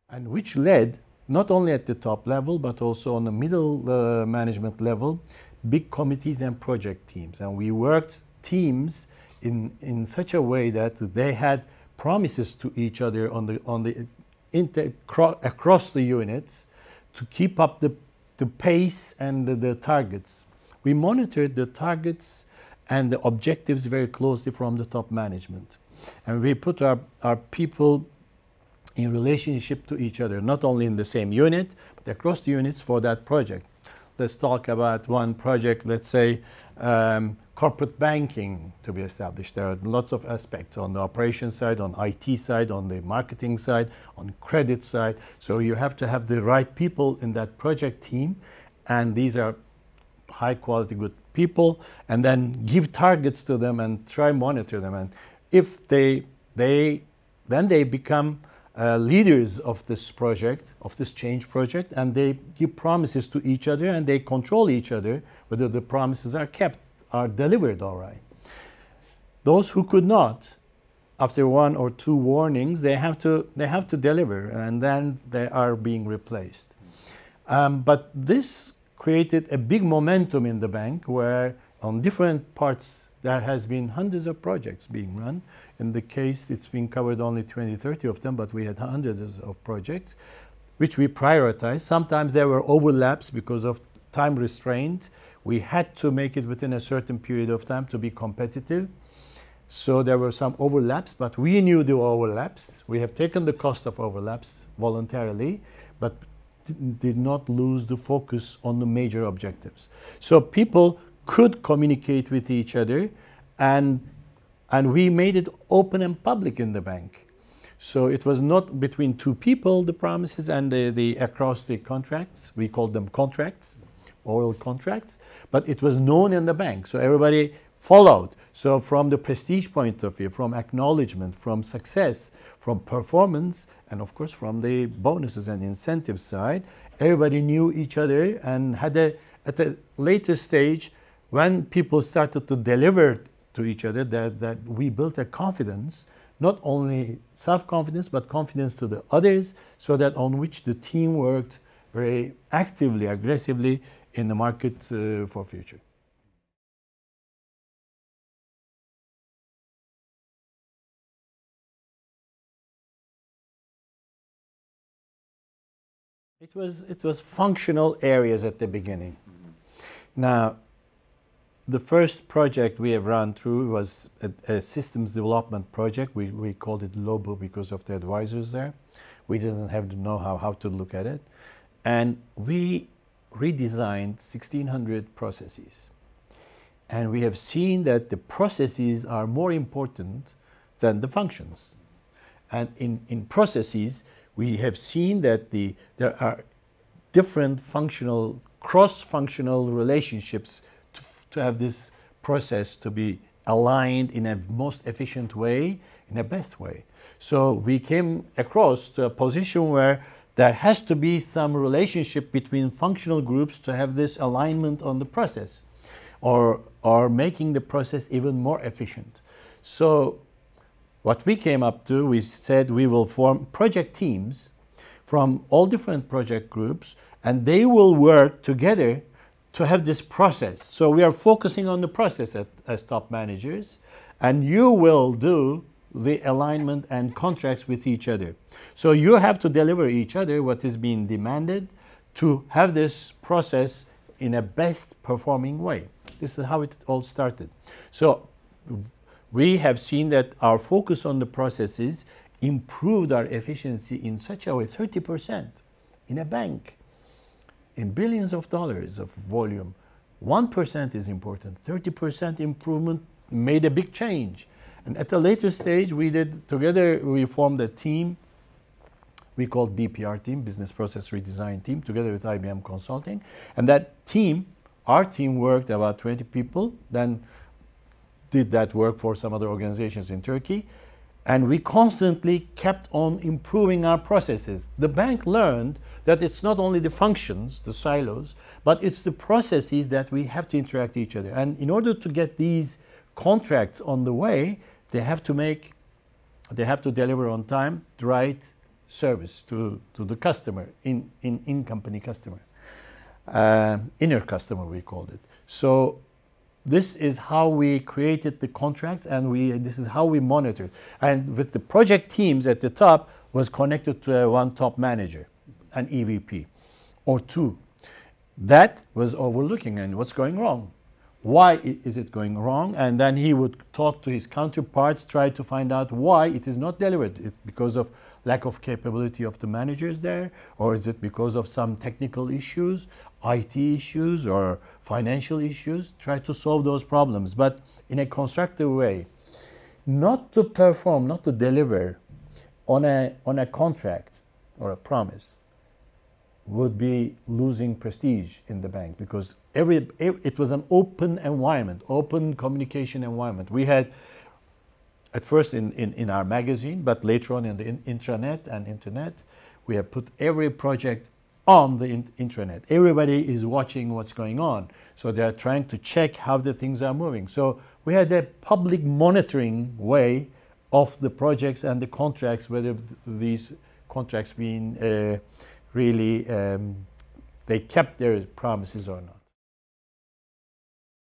and which led not only at the top level but also on the middle management level, big committees and project teams. And we worked teams in such a way that they had promises to each other across the units to keep up the pace and the targets. We monitored the targets and the objectives very closely from the top management. And we put our people in relationship to each other, not only in the same unit, but across the units for that project. Let's talk about one project, let's say corporate banking to be established. There are lots of aspects on the operation side, on IT side, on the marketing side, on credit side. So you have to have the right people in that project team, and these are high quality, good people, and then give targets to them and try monitor them. And if then they become leaders of this project, of this change project, and they give promises to each other and they control each other whether the promises are kept, are delivered all right. Those who could not, after one or two warnings, they have to deliver, and then they are being replaced. But this created a big momentum in the bank where on different parts there has been hundreds of projects being run. In the case, it's been covered only 20, 30 of them, but we had hundreds of projects, which we prioritized. Sometimes there were overlaps because of time restraint. We had to make it within a certain period of time to be competitive. So there were some overlaps, but we knew the overlaps. We have taken the cost of overlaps voluntarily, but did not lose the focus on the major objectives. So people could communicate with each other, and we made it open and public in the bank. So it was not between two people, the promises, and the across the contracts. We called them contracts, oral contracts, but it was known in the bank. So everybody followed. So from the prestige point of view, from acknowledgement, from success, from performance, and of course from the bonuses and incentives side, everybody knew each other and had at a later stage, when people started to deliver to each other, that we built a confidence, not only self-confidence, but confidence to the others, so that on which the team worked very actively, aggressively in the market for future. It was functional areas at the beginning. Now, the first project we have run through was a systems development project. We called it LOBO because of the advisors there. We didn't have the know-how how to look at it. And we redesigned 1,600 processes. And we have seen that the processes are more important than the functions. And in processes, we have seen that there are different functional, cross-functional relationships to have this process to be aligned in a most efficient way, in a best way. So we came across to a position where there has to be some relationship between functional groups to have this alignment on the process, or making the process even more efficient. So what we came up to, we said we will form project teams from all different project groups, and they will work together to have this process. So we are focusing on the process as top managers, and you will do the alignment and contracts with each other. So you have to deliver each other what is being demanded to have this process in a best performing way. This is how it all started. So we have seen that our focus on the processes improved our efficiency in such a way, 30% in a bank, in billions of dollars of volume. 1% is important. 30% improvement made a big change. And at a later stage, we formed a team we called BPR team, Business Process Redesign team, together with IBM Consulting. And that team, our team worked about 20 people, then did that work for some other organizations in Turkey. And we constantly kept on improving our processes. The bank learned that it's not only the functions, the silos, but it's the processes that we have to interact with each other. And in order to get these contracts on the way, they have to deliver on time, the right service to the customer, in-company customer, inner customer we called it. So this is how we created the contracts, and this is how we monitored. And with the project teams at the top was connected to one top manager, an EVP or two. That was overlooking and what's going wrong. Why is it going wrong? And then he would talk to his counterparts, try to find out why it is not delivered. It's because of lack of capability of the managers there, or is it because of some technical issues, IT issues, or financial issues? Try to solve those problems, but in a constructive way. Not to perform, not to deliver on a contract or a promise would be losing prestige in the bank, because it was an open environment, open communication environment. We had, at first in our magazine, but later on in the intranet and internet, we have put every project on the intranet. Everybody is watching what's going on. So they are trying to check how the things are moving. So we had a public monitoring way of the projects and the contracts, whether these contracts being really, they kept their promises or not.